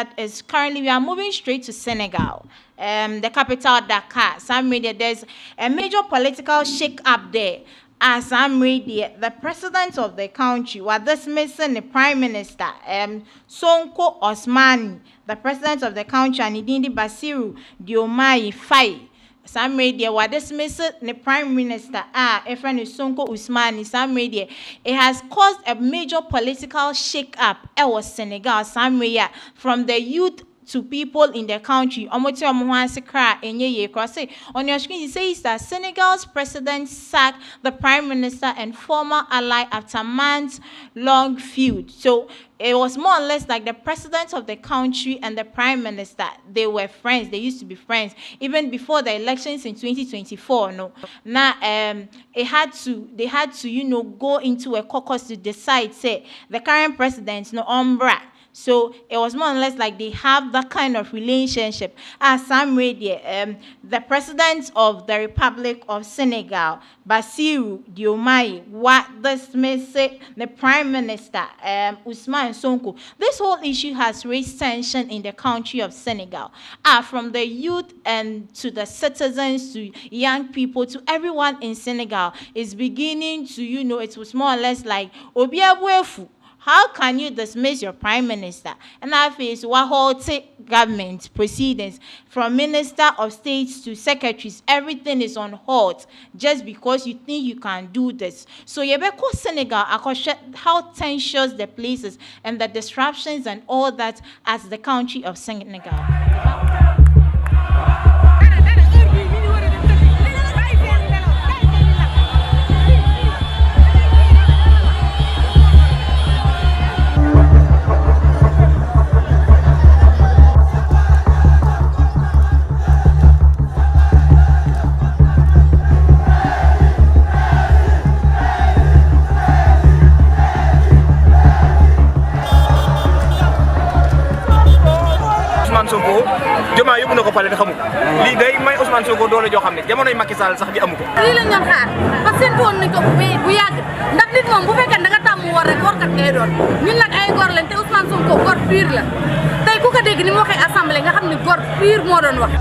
that is currently we are moving straight to Senegal, the capital Dakar. Some media there's a major political shake up there. As I'm reading, the president of the country was dismissing the prime minister, Sonko Ousmane, the president of the country, and Bassirou Diomaye Faye. Some media were dismissing the prime minister, a friend of Sonko Ousmane. Some media, it has caused a major political shake-up. It was Senegal. Some media, from the youth to people in the country. On your screen, it says that Senegal's president sacked the prime minister and former ally after months-long feud. So it was more or less like the president of the country and the prime minister. They were friends. They used to be friends even before the elections in 2024. No, now they had to go into a caucus to decide. Say the current president, no umbra. So it was more or less like they have that kind of relationship. As some radio, the president of the Republic of Senegal, Bassirou Diomaye, what dismissed the prime minister, Ousmane Sonko. This whole issue has raised tension in the country of Senegal. From the youth and to the citizens, to young people, to everyone in Senegal is beginning to, it was more or less like Obiabuefu. How can you dismiss your prime minister? And I face what holds government proceedings from minister of states to secretaries. Everything is on hold just because you think you can do this. So you better Senegal, how tensions the places and the disruptions and all that as the country of Senegal. Ousmane Sonko Diomaye yóbbu na ko pale te xamu lii day may Ousmane Sonko doole joo xam ne jamonoy Macky Sall sax bi amu ko. lii la ñu doon xaar parce que séntu woon nañu ko bu yàgg ndax nit moom bu fekkee da nga tàmm war rek warkat ngay doon ñun nag ay gor lañ te Ousmane Sonko gor pire la tey ku ko dégg ni mu waxee assemblée nga xam ne gor pire moo doon wax.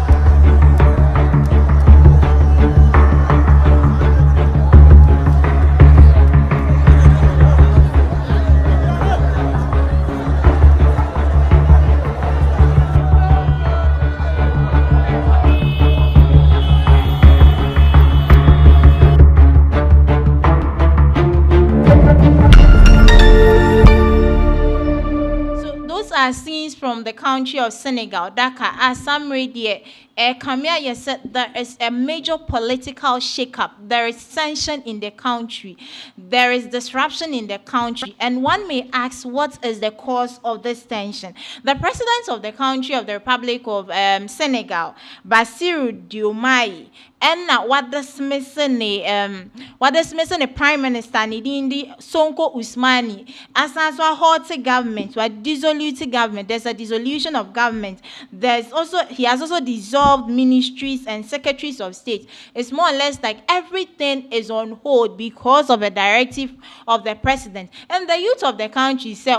Scenes from the country of Senegal, Dakar, as some radio, Kamia said there is a major political shake-up. There is tension in the country. There is disruption in the country. And one may ask, what is the cause of this tension? The president of the country of the Republic of Senegal, Bassirou Diomaye, and now what dismissing the prime minister Ndidi Sonko Ousmane as a haughty government, what dissolute government. There's a dissolution of government. He has also dissolved ministries and secretaries of state. It's more or less like everything is on hold because of a directive of the president. And the youth of the country say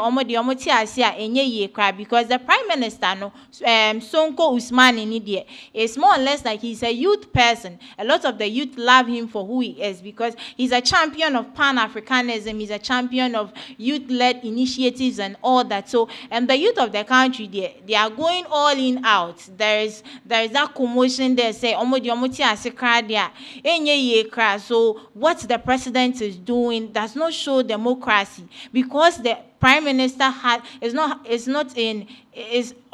because the prime minister Sonko Ousmane is more or less like he's a youth person. A lot of the youth love him for who he is because he's a champion of Pan-Africanism. He's a champion of youth-led initiatives and all that. So, and the youth of the country, they are going all in out. There is that commotion there. Say, so what the president is doing does not show democracy because the prime minister is not in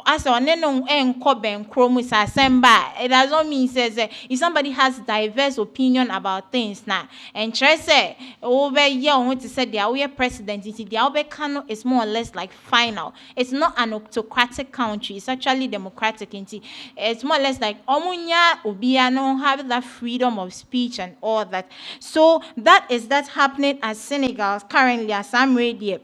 as on it doesn't mean says if somebody has diverse opinion about things now and try say over here want to say they are president the is more or less like final. It's not an autocratic country, it's actually democratic. It's more or less like omunya ubiano have that freedom of speech and all that. So that's happening at Senegal currently as I'm ready.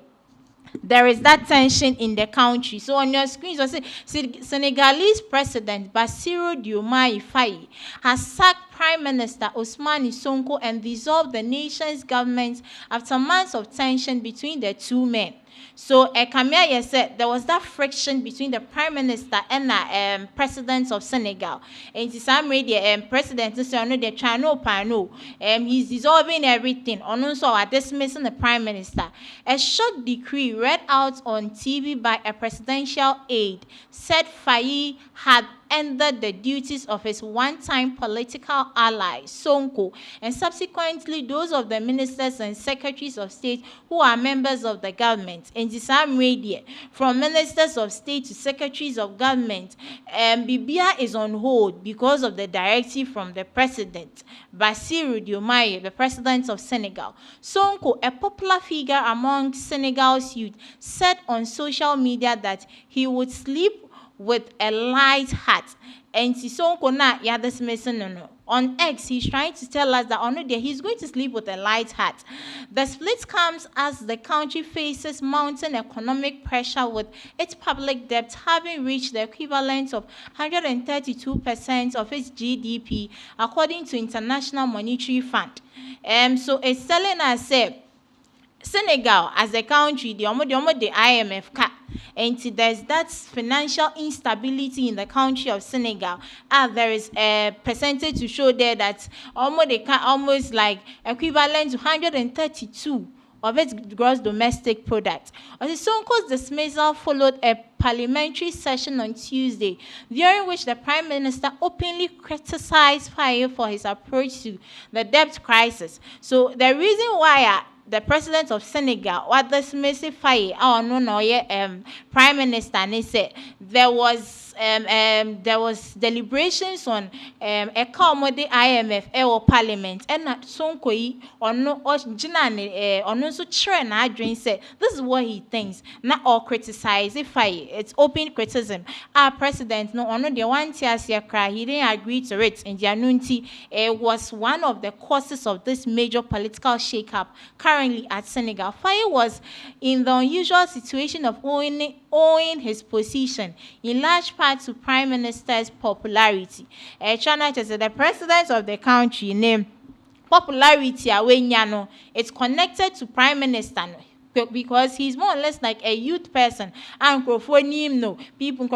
There is that tension in the country. So on your screen, you see Senegalese President Bassirou Diomaye Faye has sacked Prime Minister Ousmane Sonko and dissolved the nation's government after months of tension between the two men. So Kamia said there was that friction between the Prime Minister and the President of Senegal. And to some media, President is on the channel pano. He's dissolving everything. Also, are dismissing the Prime Minister. A short decree read out on TV by a presidential aide said Faye had ended the duties of his one-time political ally, Sonko, and subsequently those of the ministers and secretaries of state who are members of the government. In the same media, from ministers of state to secretaries of government, Bibia is on hold because of the directive from the president, Bassirou Diomaye, the president of Senegal. Sonko, a popular figure among Senegal's youth, said on social media that he would sleep with a light hat. And Sonko na ya dismissing no. On X, he's trying to tell us that on day he's going to sleep with a light hat. The split comes as the country faces mounting economic pressure, with its public debt having reached the equivalent of 132% of its GDP, according to International Monetary Fund. So it's telling us Senegal as a country, the IMF cut. And there's that financial instability in the country of Senegal. There is a percentage to show there that almost like equivalent to 132 of its gross domestic product. Sonko's dismissal followed a parliamentary session on Tuesday, during which the Prime Minister openly criticized Faye for his approach to the debt crisis. So the reason why the president of Senegal, what this Mr. Faye, Prime Minister, and he said there was deliberations on a commodity IMF or Parliament, and that Sonko on no so trend I drink said this is what he thinks. Not all criticize if Faye, it's open criticism. Our president no on the one tears cry, he didn't agree to it in Janunti. It was one of the causes of this major political shakeup currently at Senegal. Faye was in the unusual situation of owing his position in large part to Prime Minister's popularity. China said the president of the country named popularity it's connected to Prime Minister because he's more or less like a youth person, and people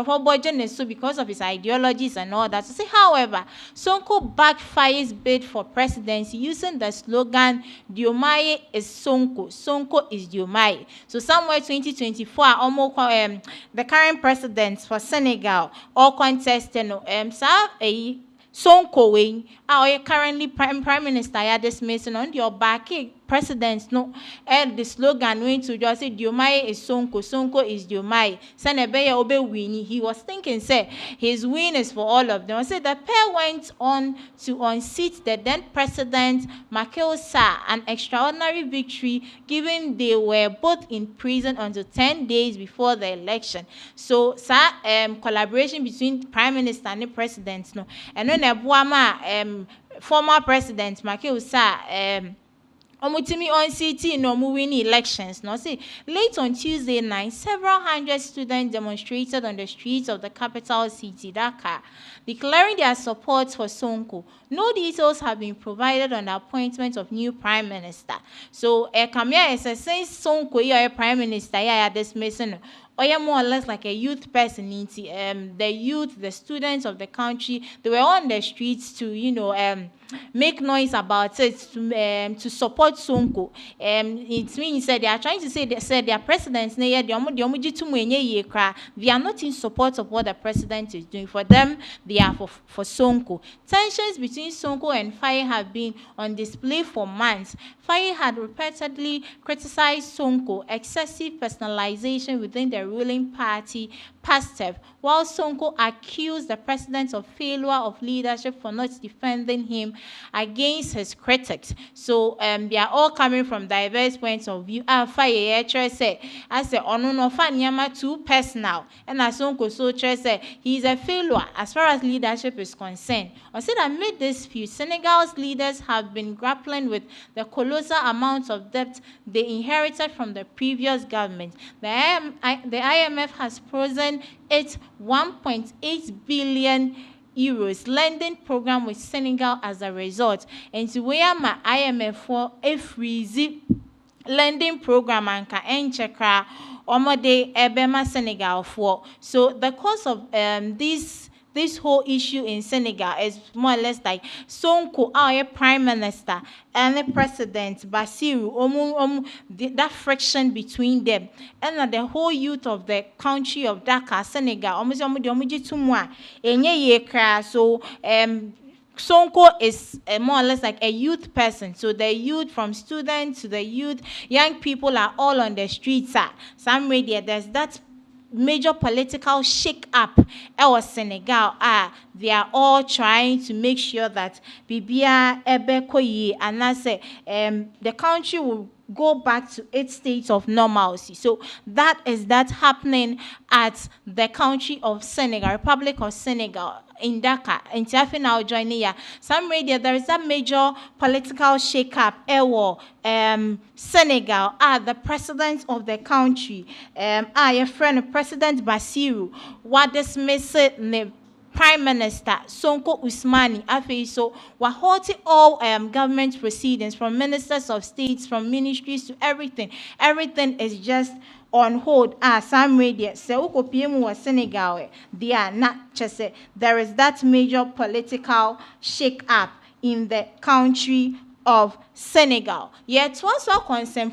so because of his ideologies and all that. So however, Sonko backed Faye's bid for presidency using the slogan Diomaye is Sonko, Sonko is Diomaye. So somewhere 2024, almost the current president for Senegal or contestant Sonko currently prime minister ya dismissing on your back president no and the slogan going to just say Diomaye is Sonko, Sonko is Diomaye. Senebeye obe winning. He was thinking say his win is for all of them. I said the pair went on to unseat the then president Macky Sall, an extraordinary victory given they were both in prison until 10 days before the election. So collaboration between prime minister and the president no and then former president Macky Sall on city no moving elections. No, see, late on Tuesday night, several hundred students demonstrated on the streets of the capital city, Dakar, declaring their support for Sonko. No details have been provided on the appointment of new prime minister. So, Kamia is since Sonko, you are prime minister, yeah, dismissing. Or you're more or less like a youth person, the youth, the students of the country, they were on the streets to, make noise about it, to support Sonko. It means that they are trying to say their presidents, they are not in support of what the president is doing. For them, they are for Sonko. Tensions between Sonko and Faye have been on display for months. Faye had repeatedly criticized Sonko excessive personalization within the ruling party, PASTEF, while Sonko accused the president of failure of leadership for not defending him against his critics. So they are all coming from diverse points of view. Faye said, I said, no Fanyama too personal. And as Sonko so said, he is a failure as far as leadership is concerned. I said, amid this feud, Senegal's leaders have been grappling with the colossal amounts of debt they inherited from the previous government. The IMF has frozen its 1.8 billion euros lending program with Senegal as a result. And to where my IMF for a freeze lending program anka enchekra omode ebema Senegal for. So the cause of this whole issue in Senegal is more or less like Sonko, our prime minister, and the president Bassirou, that friction between them, and the whole youth of the country of Dakar, Senegal, so Sonko is more or less like a youth person. So the youth, from students to the youth, young people are all on the streets. Some media, there's that major political shake-up in Senegal. They are all trying to make sure that Bibia Ebe Koyi, and I say the country will go back to its state of normalcy. So that is happening at the country of Senegal, Republic of Senegal, in Dakar. In Tiafi now joining here. Some media, there is a major political shake-up Senegal. The president of the country, your friend President Bassirou, what dismiss it. Prime Minister Sonko Ousmane Faye, so we're halting all government proceedings, from ministers of states, from ministries to everything. Everything is just on hold. Some media say PM was Senegal. They are not just there is that major political shake up in the country of Senegal. Yet, what's our concern?